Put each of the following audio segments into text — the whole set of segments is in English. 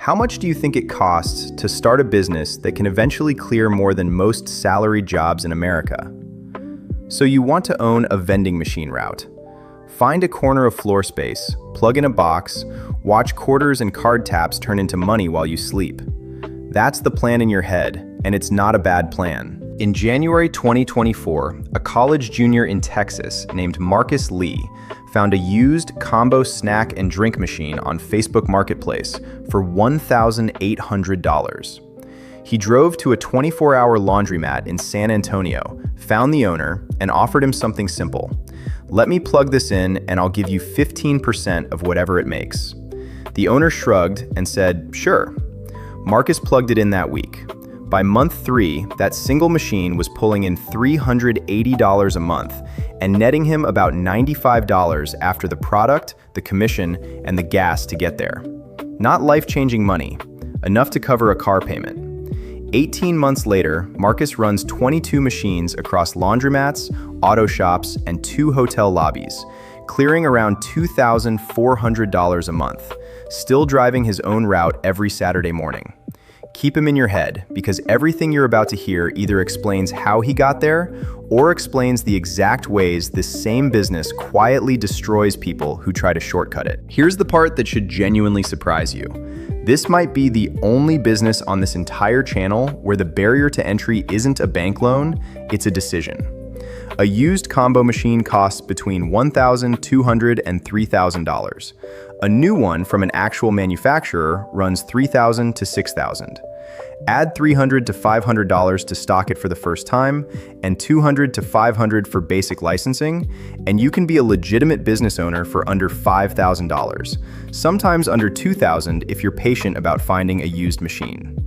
How much do you think it costs to start a business that can eventually clear more than most salaried jobs in America? So you want to own a vending machine route. Find a corner of floor space, plug in a box, watch quarters and card taps turn into money while you sleep. That's the plan in your head, and it's not a bad plan. In January 2024, a college junior in Texas named Marcus Lee found a used combo snack and drink machine on Facebook Marketplace for $1,800. He drove to a 24-hour laundromat in San Antonio, found the owner, and offered him something simple. Let me plug this in and I'll give you 15% of whatever it makes. The owner shrugged and said, sure. Marcus plugged it in that week. By month 3, that single machine was pulling in $380 a month and netting him about $95 after the product, the commission, and the gas to get there. Not life-changing money, enough to cover a car payment. 18 months later, Marcus runs 22 machines across laundromats, auto shops, and 2 hotel lobbies, clearing around $2,400 a month, still driving his own route every Saturday morning. Keep him in your head, because everything you're about to hear either explains how he got there or explains the exact ways this same business quietly destroys people who try to shortcut it. Here's the part that should genuinely surprise you. This might be the only business on this entire channel where the barrier to entry isn't a bank loan, it's a decision. A used combo machine costs between $1,200 and $3,000. A new one from an actual manufacturer runs $3,000 to $6,000. Add $300 to $500 to stock it for the first time, and $200 to $500 for basic licensing, and you can be a legitimate business owner for under $5,000, sometimes under $2,000 if you're patient about finding a used machine.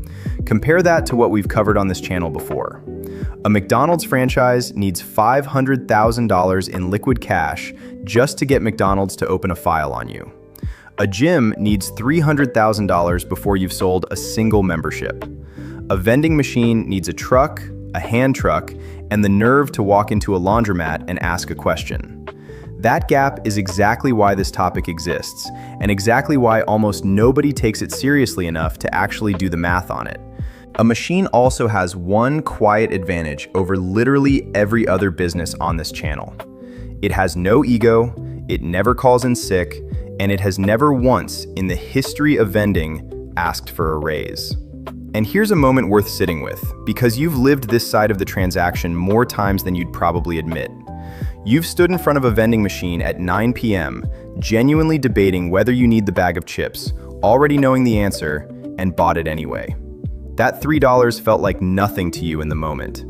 Compare that to what we've covered on this channel before. A McDonald's franchise needs $500,000 in liquid cash just to get McDonald's to open a file on you. A gym needs $300,000 before you've sold a single membership. A vending machine needs a truck, a hand truck, and the nerve to walk into a laundromat and ask a question. That gap is exactly why this topic exists, and exactly why almost nobody takes it seriously enough to actually do the math on it. A machine also has one quiet advantage over literally every other business on this channel. It has no ego, it never calls in sick, and it has never once in the history of vending asked for a raise. And here's a moment worth sitting with, because you've lived this side of the transaction more times than you'd probably admit. You've stood in front of a vending machine at 9 p.m., genuinely debating whether you need the bag of chips, already knowing the answer, and bought it anyway. That $3 felt like nothing to you in the moment.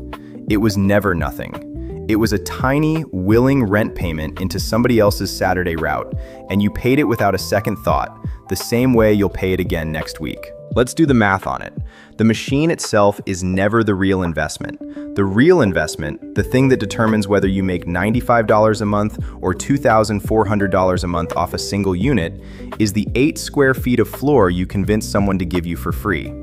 It was never nothing. It was a tiny, willing rent payment into somebody else's Saturday route, and you paid it without a second thought, the same way you'll pay it again next week. Let's do the math on it. The machine itself is never the real investment. The real investment, the thing that determines whether you make $95 a month or $2,400 a month off a single unit, is the 8 square feet of floor you convince someone to give you for free.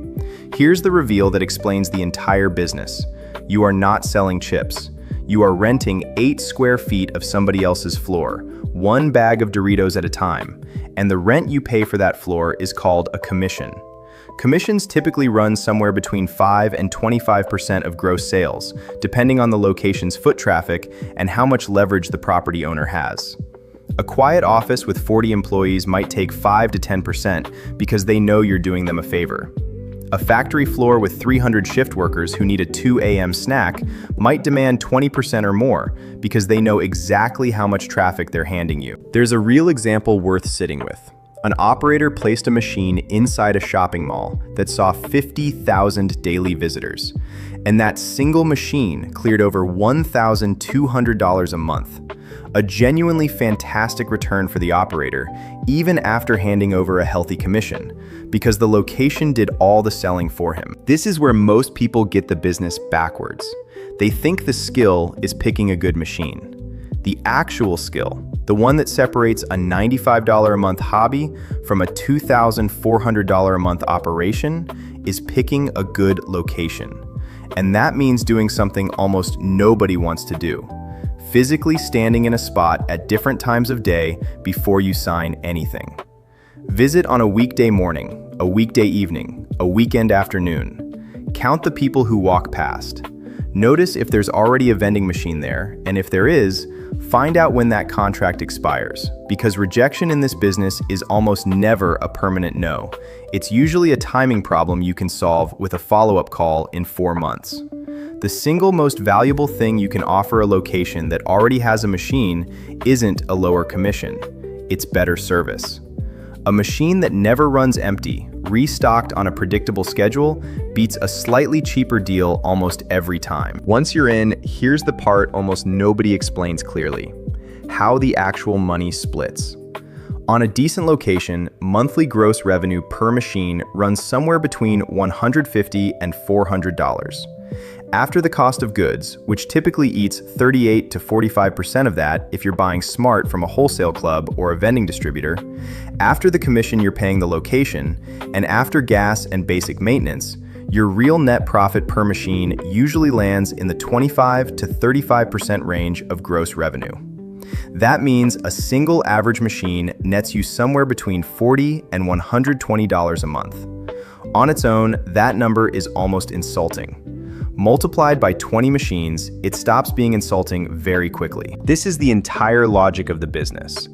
Here's the reveal that explains the entire business. You are not selling chips. You are renting 8 square feet of somebody else's floor, one bag of Doritos at a time, and the rent you pay for that floor is called a commission. Commissions typically run somewhere between 5 and 25% of gross sales, depending on the location's foot traffic and how much leverage the property owner has. A quiet office with 40 employees might take 5 to 10% because they know you're doing them a favor. A factory floor with 300 shift workers who need a 2 a.m. snack might demand 20% or more because they know exactly how much traffic they're handing you. There's a real example worth sitting with. An operator placed a machine inside a shopping mall that saw 50,000 daily visitors, and that single machine cleared over $1,200 a month. A genuinely fantastic return for the operator, even after handing over a healthy commission, because the location did all the selling for him. This is where most people get the business backwards. They think the skill is picking a good machine. The actual skill, the one that separates a $95 a month hobby from a $2,400 a month operation, is picking a good location. And that means doing something almost nobody wants to do. Physically standing in a spot at different times of day before you sign anything. Visit on a weekday morning, a weekday evening, a weekend afternoon. Count the people who walk past. Notice if there's already a vending machine there, and if there is, find out when that contract expires, because rejection in this business is almost never a permanent no. It's usually a timing problem you can solve with a follow-up call in 4 months. The single most valuable thing you can offer a location that already has a machine isn't a lower commission, it's better service. A machine that never runs empty, restocked on a predictable schedule, beats a slightly cheaper deal almost every time. Once you're in, here's the part almost nobody explains clearly: how the actual money splits. On a decent location, monthly gross revenue per machine runs somewhere between $150 and $400. After the cost of goods, which typically eats 38 to 45% of that if you're buying smart from a wholesale club or a vending distributor, after the commission you're paying the location, and after gas and basic maintenance, your real net profit per machine usually lands in the 25 to 35% range of gross revenue. That means a single average machine nets you somewhere between $40 and $120 a month. On its own, that number is almost insulting. Multiplied by 20 machines, it stops being insulting very quickly. This is the entire logic of the business.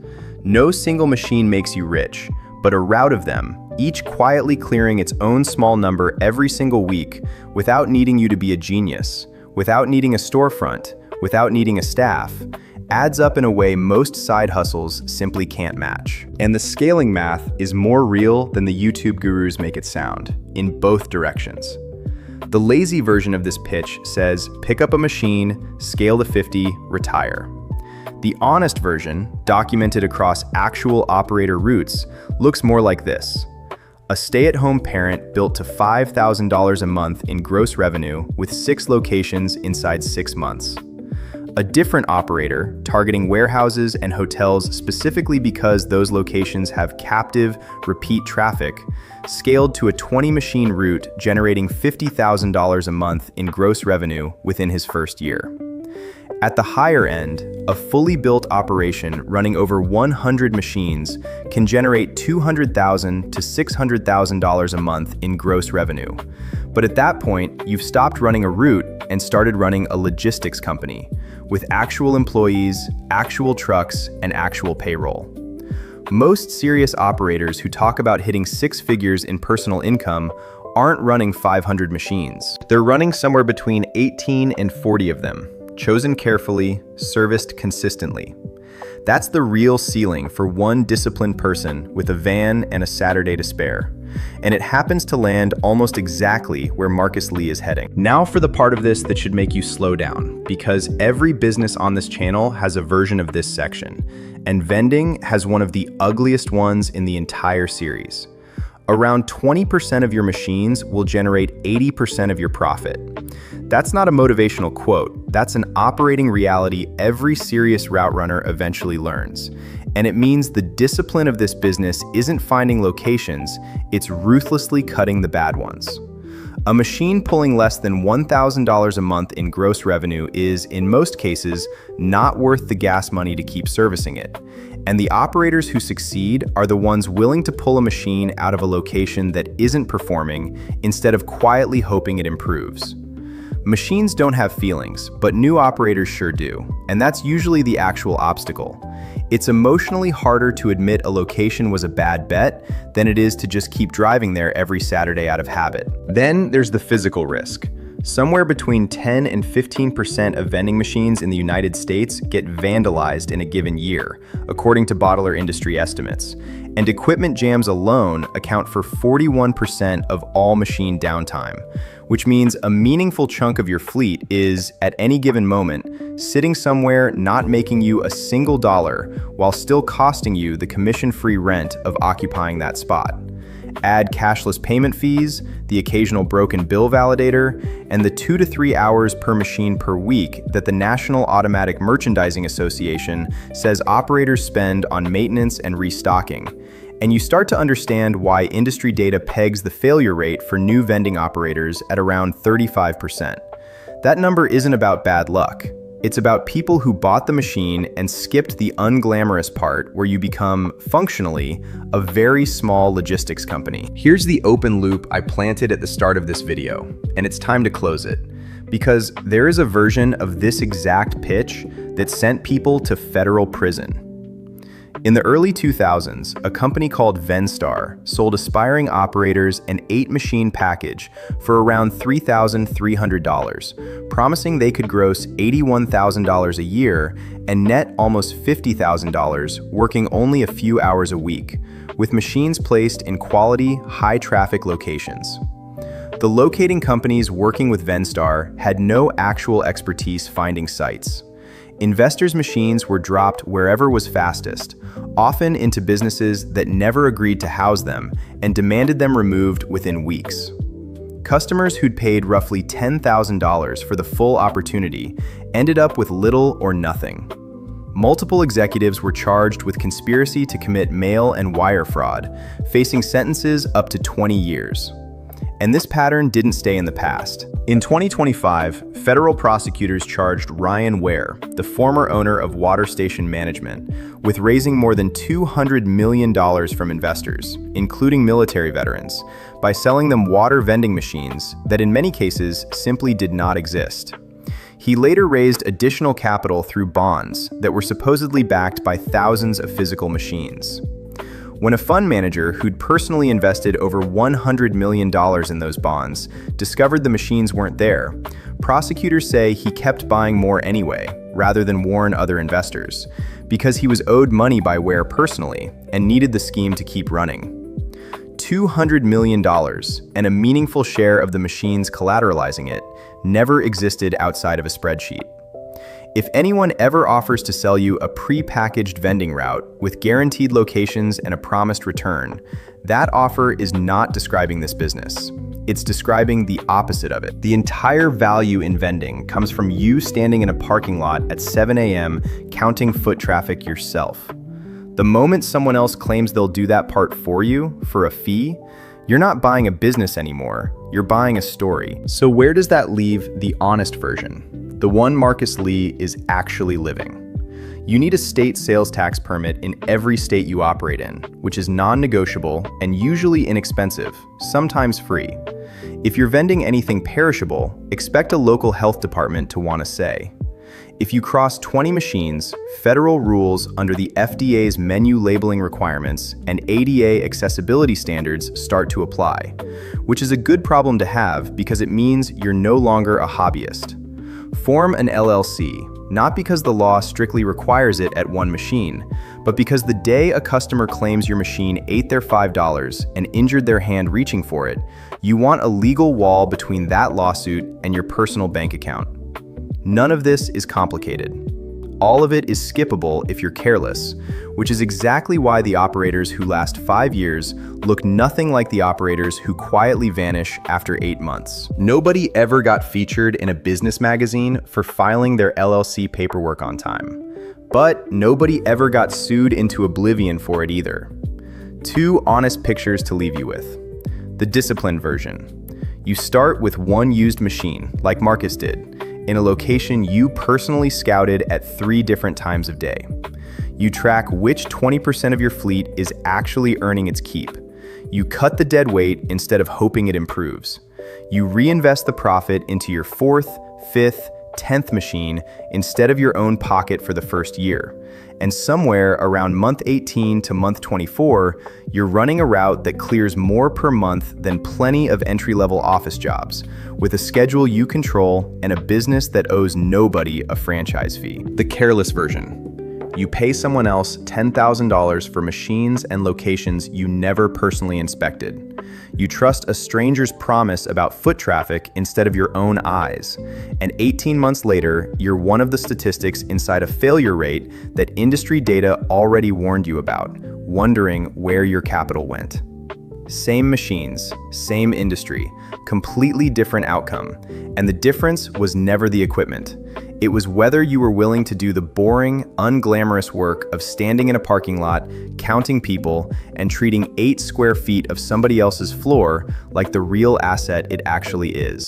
No single machine makes you rich, but a route of them, each quietly clearing its own small number every single week without needing you to be a genius, without needing a storefront, without needing a staff, adds up in a way most side hustles simply can't match. And the scaling math is more real than the YouTube gurus make it sound, in both directions. The lazy version of this pitch says, pick up a machine, scale to 50, retire. The honest version, documented across actual operator routes, looks more like this. A stay-at-home parent built to $5,000 a month in gross revenue with 6 locations inside 6 months. A different operator, targeting warehouses and hotels specifically because those locations have captive, repeat traffic, scaled to a 20-machine route generating $50,000 a month in gross revenue within his first year. At the higher end, a fully built operation running over 100 machines can generate $200,000 to $600,000 a month in gross revenue. But at that point, you've stopped running a route and started running a logistics company with actual employees, actual trucks, and actual payroll. Most serious operators who talk about hitting 6 figures in personal income aren't running 500 machines. They're running somewhere between 18 and 40 of them, chosen carefully, serviced consistently. That's the real ceiling for one disciplined person with a van and a Saturday to spare. And it happens to land almost exactly where Marcus Lee is heading. Now for the part of this that should make you slow down, because every business on this channel has a version of this section, and vending has one of the ugliest ones in the entire series. Around 20% of your machines will generate 80% of your profit. That's not a motivational quote, that's an operating reality every serious route runner eventually learns. And it means the discipline of this business isn't finding locations, it's ruthlessly cutting the bad ones. A machine pulling less than $1,000 a month in gross revenue is, in most cases, not worth the gas money to keep servicing it. And the operators who succeed are the ones willing to pull a machine out of a location that isn't performing instead of quietly hoping it improves. Machines don't have feelings, but new operators sure do, and that's usually the actual obstacle. It's emotionally harder to admit a location was a bad bet than it is to just keep driving there every Saturday out of habit. Then there's the physical risk. Somewhere between 10 and 15% of vending machines in the United States get vandalized in a given year, according to bottler industry estimates. And equipment jams alone account for 41% of all machine downtime, which means a meaningful chunk of your fleet is, at any given moment, sitting somewhere not making you a single dollar while still costing you the commission-free rent of occupying that spot. Add cashless payment fees, the occasional broken bill validator, and the 2 to 3 hours per machine per week that the National Automatic Merchandising Association says operators spend on maintenance and restocking. And you start to understand why industry data pegs the failure rate for new vending operators at around 35%. That number isn't about bad luck. It's about people who bought the machine and skipped the unglamorous part where you become, functionally, a very small logistics company. Here's the open loop I planted at the start of this video, and it's time to close it. Because there is a version of this exact pitch that sent people to federal prison. In the early 2000s, a company called Vending sold aspiring operators an 8-machine package for around $3,300, promising they could gross $81,000 a year and net almost $50,000 working only a few hours a week, with machines placed in quality, high-traffic locations. The locating companies working with Vending had no actual expertise finding sites. Investors' machines were dropped wherever was fastest, often into businesses that never agreed to house them and demanded them removed within weeks. Customers who'd paid roughly $10,000 for the full opportunity ended up with little or nothing. Multiple executives were charged with conspiracy to commit mail and wire fraud, facing sentences up to 20 years. And this pattern didn't stay in the past. In 2025, federal prosecutors charged Ryan Ware, the former owner of Water Station Management, with raising more than $200 million from investors, including military veterans, by selling them water vending machines that in many cases simply did not exist. He later raised additional capital through bonds that were supposedly backed by thousands of physical machines. When a fund manager who'd personally invested over $100 million in those bonds discovered the machines weren't there, prosecutors say he kept buying more anyway, rather than warn other investors, because he was owed money by Ware personally and needed the scheme to keep running. $200 million and a meaningful share of the machines collateralizing it never existed outside of a spreadsheet. If anyone ever offers to sell you a pre-packaged vending route with guaranteed locations and a promised return, that offer is not describing this business. It's describing the opposite of it. The entire value in vending comes from you standing in a parking lot at 7 a.m. counting foot traffic yourself. The moment someone else claims they'll do that part for you for a fee, you're not buying a business anymore, you're buying a story. So where does that leave the honest version? The one Marcus Lee is actually living. You need a state sales tax permit in every state you operate in, which is non-negotiable and usually inexpensive, sometimes free. If you're vending anything perishable, expect a local health department to want to say. If you cross 20 machines, federal rules under the FDA's menu labeling requirements and ADA accessibility standards start to apply, which is a good problem to have because it means you're no longer a hobbyist. Form an LLC, not because the law strictly requires it at one machine, but because the day a customer claims your machine ate their $5 and injured their hand reaching for it, you want a legal wall between that lawsuit and your personal bank account. None of this is complicated. All of it is skippable if you're careless, which is exactly why the operators who last 5 years look nothing like the operators who quietly vanish after 8 months. Nobody ever got featured in a business magazine for filing their LLC paperwork on time. But nobody ever got sued into oblivion for it either. 2 honest pictures to leave you with. The disciplined version. You start with one used machine, like Marcus did, in a location you personally scouted at 3 different times of day. You track which 20% of your fleet is actually earning its keep. You cut the dead weight instead of hoping it improves. You reinvest the profit into your 4th, 5th, 10th machine instead of your own pocket for the first year. And somewhere around month 18 to month 24, you're running a route that clears more per month than plenty of entry-level office jobs, with a schedule you control and a business that owes nobody a franchise fee. The careless version. You pay someone else $10,000 for machines and locations you never personally inspected. You trust a stranger's promise about foot traffic instead of your own eyes. And 18 months later, you're one of the statistics inside a failure rate that industry data already warned you about, wondering where your capital went. Same machines, same industry, completely different outcome. And the difference was never the equipment. It was whether you were willing to do the boring, unglamorous work of standing in a parking lot, counting people, and treating 8 square feet of somebody else's floor like the real asset it actually is.